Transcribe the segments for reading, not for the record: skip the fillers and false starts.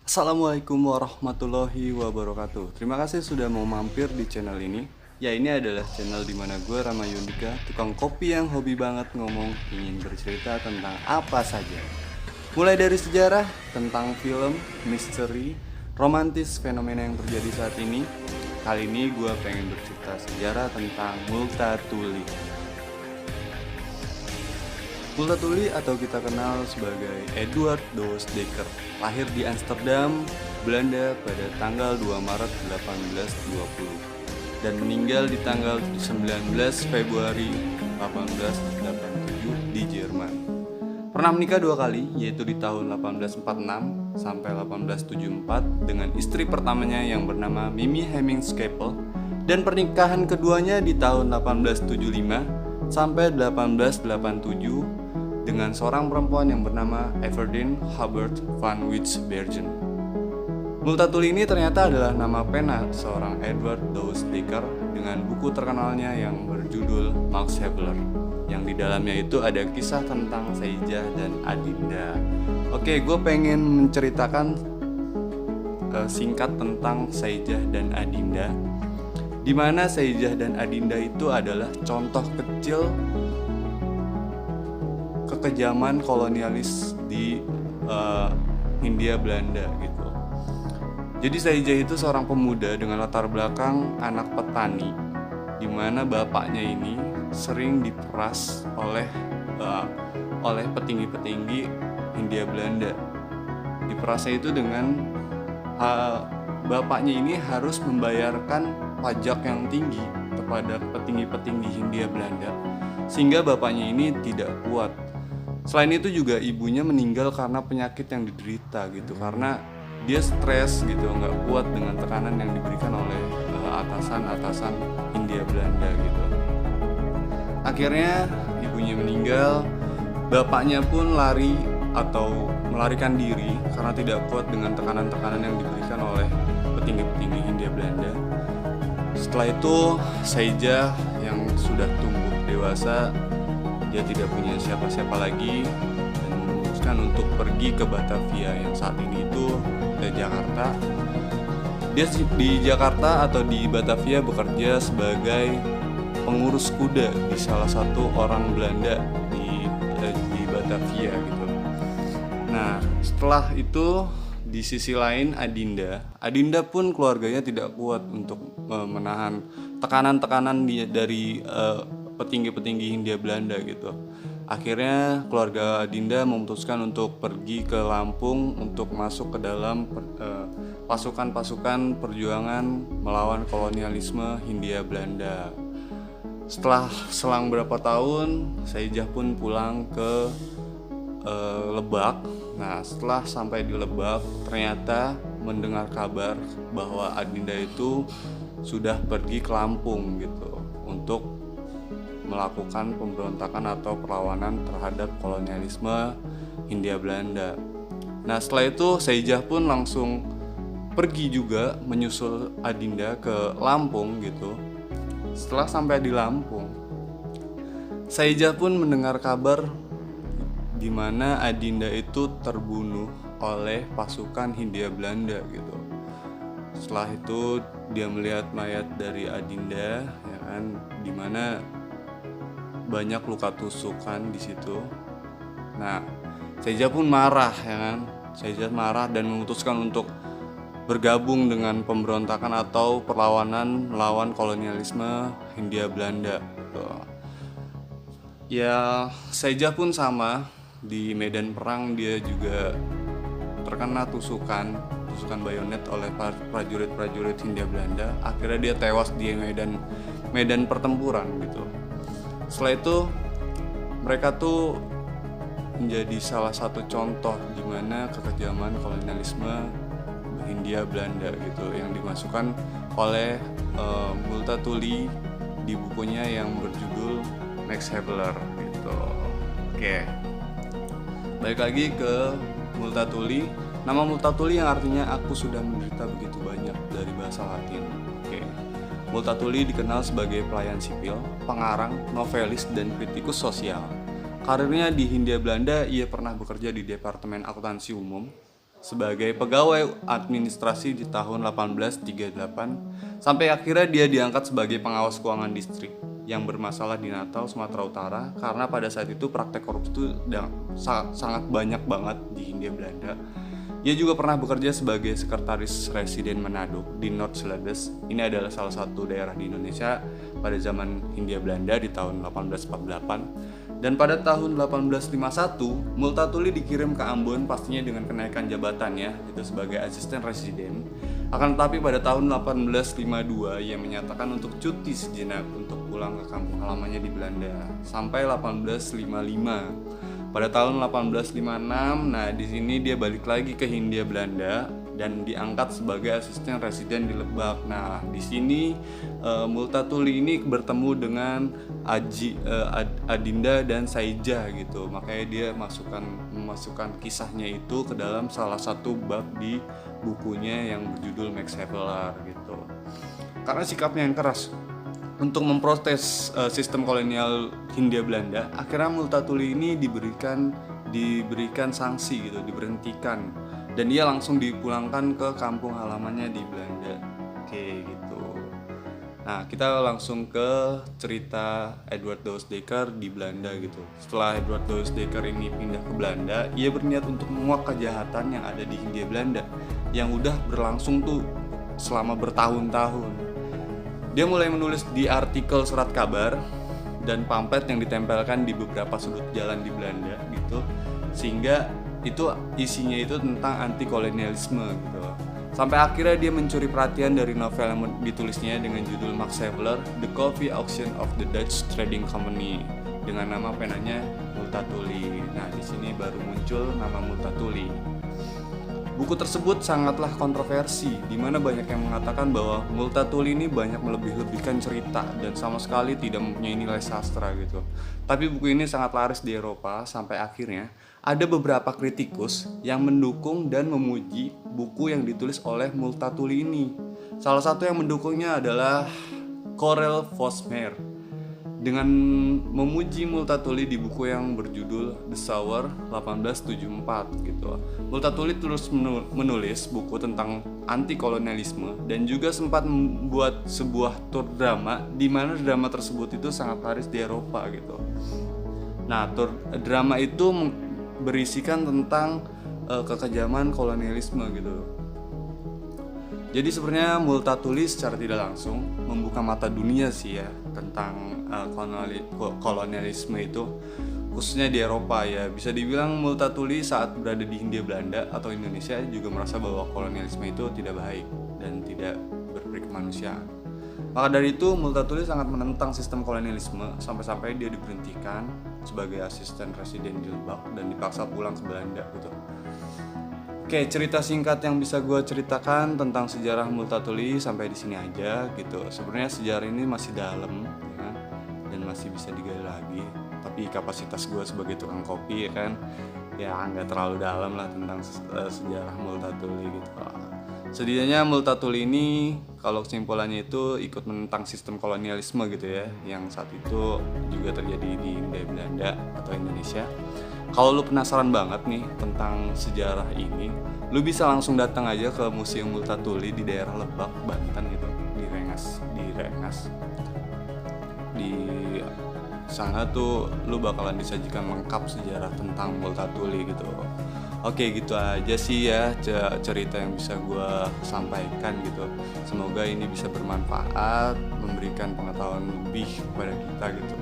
Assalamualaikum warahmatullahi wabarakatuh. Terima kasih sudah mau mampir di channel ini. Ya, ini adalah channel dimana gue Rama Yundika, tukang kopi yang hobi banget ngomong, ingin bercerita tentang apa saja. Mulai dari sejarah, tentang film, misteri, romantis, fenomena yang terjadi saat ini. Kali ini gue pengen bercerita sejarah tentang Multatuli. Multatuli atau kita kenal sebagai Eduard Douwes Dekker lahir di Amsterdam, Belanda pada tanggal 2 Maret 1820 dan meninggal di tanggal 19 Februari 1887 di Jerman. Pernah menikah 2 kali, yaitu di tahun 1846 sampai 1874 dengan istri pertamanya yang bernama Mimi Hemingskapel, dan pernikahan keduanya di tahun 1875 sampai 1887 dengan seorang perempuan yang bernama Everdeen Hubbard van Wijsbergen. Multatuli ini ternyata adalah nama pena seorang Eduard Douwes Dekker dengan buku terkenalnya yang berjudul Max Havelaar, yang di dalamnya itu ada kisah tentang Saijah dan Adinda. Oke, gue pengen menceritakan singkat tentang Saijah dan Adinda, di mana Saijah dan Adinda itu adalah contoh kecil kekejaman kolonialis di Hindia Belanda gitu. Jadi Saijah itu seorang pemuda dengan latar belakang anak petani, di mana bapaknya ini sering diperas oleh petinggi-petinggi Hindia Belanda. Diperasnya itu dengan bapaknya ini harus membayarkan pajak yang tinggi kepada petinggi-petinggi Hindia Belanda, sehingga bapaknya ini tidak kuat. Selain itu juga ibunya meninggal karena penyakit yang diderita gitu, karena dia stres gitu, nggak kuat dengan tekanan yang diberikan oleh atasan-atasan Hindia Belanda gitu. Akhirnya ibunya meninggal, bapaknya pun lari atau melarikan diri karena tidak kuat dengan tekanan-tekanan yang diberikan oleh petinggi-petinggi Hindia Belanda. Setelah itu Saijah yang sudah tumbuh dewasa, dia tidak punya siapa-siapa lagi dan memutuskan untuk pergi ke Batavia yang saat ini itu ke Jakarta. Dia di Jakarta atau di Batavia bekerja sebagai pengurus kuda di salah satu orang Belanda di Batavia gitu. Nah, setelah itu di sisi lain Adinda pun keluarganya tidak kuat untuk menahan tekanan-tekanan dari petinggi-petinggi Hindia Belanda gitu. Akhirnya keluarga Adinda memutuskan untuk pergi ke Lampung untuk masuk ke dalam pasukan-pasukan perjuangan melawan kolonialisme Hindia Belanda. Setelah selang berapa tahun, Saijah pun pulang ke Lebak. Nah, setelah sampai di Lebak, ternyata mendengar kabar bahwa Adinda itu sudah pergi ke Lampung gitu untuk melakukan pemberontakan atau perlawanan terhadap kolonialisme Hindia Belanda. Nah, setelah itu Saijah pun langsung pergi juga menyusul Adinda ke Lampung gitu. Setelah sampai di Lampung, Saijah pun mendengar kabar di mana Adinda itu terbunuh oleh pasukan Hindia Belanda gitu. Setelah itu dia melihat mayat dari Adinda, ya kan, di mana banyak luka tusukan di situ. Nah, Saijah pun marah, ya kan. Saijah marah dan memutuskan untuk bergabung dengan pemberontakan atau perlawanan melawan kolonialisme Hindia Belanda. Ya, Saijah pun sama, di medan perang dia juga terkena tusukan bayonet oleh prajurit-prajurit Hindia Belanda. Akhirnya dia tewas di medan pertempuran gitu. Setelah itu mereka tuh menjadi salah satu contoh di mana kekejaman kolonialisme Hindia Belanda gitu yang dimasukkan oleh Multatuli di bukunya yang berjudul Max Havelaar gitu. Oke. Balik lagi ke Multatuli. Nama Multatuli yang artinya aku sudah menderita begitu banyak dari bahasa Latin. Oke. Multatuli dikenal sebagai pelayan sipil, pengarang, novelis, dan kritikus sosial. Karirnya di Hindia Belanda, ia pernah bekerja di Departemen Akuntansi Umum, sebagai pegawai administrasi di tahun 1838 sampai akhirnya dia diangkat sebagai pengawas keuangan distrik yang bermasalah di Natal, Sumatera Utara, karena pada saat itu praktek korupsi itu sangat banyak banget di Hindia Belanda. Ia juga pernah bekerja sebagai sekretaris residen Manado di North Celebes. Ini adalah salah satu daerah di Indonesia pada zaman Hindia Belanda di tahun 1848. Dan pada tahun 1851, Multatuli dikirim ke Ambon pastinya dengan kenaikan jabatannya itu sebagai asisten residen. Akan tetapi pada tahun 1852 ia menyatakan untuk cuti sejenak untuk pulang ke kampung halamannya di Belanda sampai 1855. Pada tahun 1856, nah di sini dia balik lagi ke Hindia Belanda dan diangkat sebagai asisten residen di Lebak. Nah, di sini Multatuli ini bertemu dengan Adinda dan Saijah gitu. Makanya dia memasukkan kisahnya itu ke dalam salah satu bab di bukunya yang berjudul Max Havelaar gitu. Karena sikapnya yang keras untuk memprotes sistem kolonial Hindia Belanda, akhirnya Multatuli ini diberikan sanksi gitu, diberhentikan, dan dia langsung dipulangkan ke kampung halamannya di Belanda. Oke gitu. Nah, kita langsung ke cerita Edward Douwes Dekker di Belanda gitu. Setelah Edward Douwes Dekker ini pindah ke Belanda, ia berniat untuk menguak kejahatan yang ada di Hindia Belanda yang udah berlangsung tuh selama bertahun-tahun. Dia mulai menulis di artikel surat kabar dan pamflet yang ditempelkan di beberapa sudut jalan di Belanda gitu, sehingga itu isinya itu tentang anti kolonialisme gitu. Sampai akhirnya dia mencuri perhatian dari novel yang ditulisnya dengan judul Max Havelaar, The Coffee Auction of the Dutch Trading Company, dengan nama penanya Multatuli. Nah, di sini baru muncul nama Multatuli. Buku tersebut sangatlah kontroversi, di mana banyak yang mengatakan bahwa Multatuli ini banyak melebih-lebihkan cerita dan sama sekali tidak mempunyai nilai sastra gitu. Tapi buku ini sangat laris di Eropa sampai akhirnya ada beberapa kritikus yang mendukung dan memuji buku yang ditulis oleh Multatuli ini. Salah satu yang mendukungnya adalah Corel Vosmer dengan memuji Multatuli di buku yang berjudul The Shower 1874 gitu. Multatuli terus menulis buku tentang anti kolonialisme dan juga sempat membuat sebuah tour drama di mana drama tersebut itu sangat laris di Eropa gitu. Nah, tour drama itu berisikan tentang kekejaman kolonialisme gitu. Jadi sebenarnya Multatuli secara tidak langsung membuka mata dunia sih ya tentang kolonialisme itu, khususnya di Eropa ya. Bisa dibilang Multatuli saat berada di Hindia Belanda atau Indonesia juga merasa bahwa kolonialisme itu tidak baik dan tidak berperi kemanusiaan. Maka dari itu Multatuli sangat menentang sistem kolonialisme sampai-sampai dia diberhentikan sebagai asisten residen di Lebak dan dipaksa pulang ke Belanda gitu. Oke, cerita singkat yang bisa gue ceritakan tentang sejarah Multatuli sampai di sini aja gitu. Sebenarnya sejarah ini masih dalam ya, dan masih bisa digali lagi. Tapi kapasitas gue sebagai tukang kopi ya kan, ya nggak terlalu dalam lah tentang sejarah Multatuli gitu. Setidaknya Multatuli ini kalau kesimpulannya itu ikut menentang sistem kolonialisme gitu ya, yang saat itu juga terjadi di Hindia Belanda atau Indonesia. Kalau lu penasaran banget nih tentang sejarah ini, lu bisa langsung datang aja ke Museum Multatuli di daerah Lebak, Banten gitu, di Rengas. Di sana tuh lu bakalan disajikan lengkap sejarah tentang Multatuli gitu. Oke, gitu aja sih ya cerita yang bisa gue sampaikan gitu. Semoga ini bisa bermanfaat, memberikan pengetahuan lebih kepada kita gitu.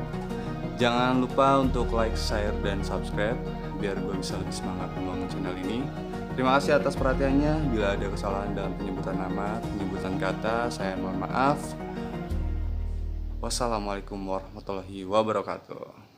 Jangan lupa untuk like, share, dan subscribe biar gue bisa lebih semangat membangun channel ini. Terima kasih atas perhatiannya. Bila ada kesalahan dalam penyebutan nama, penyebutan kata, saya mohon maaf. Wassalamualaikum warahmatullahi wabarakatuh.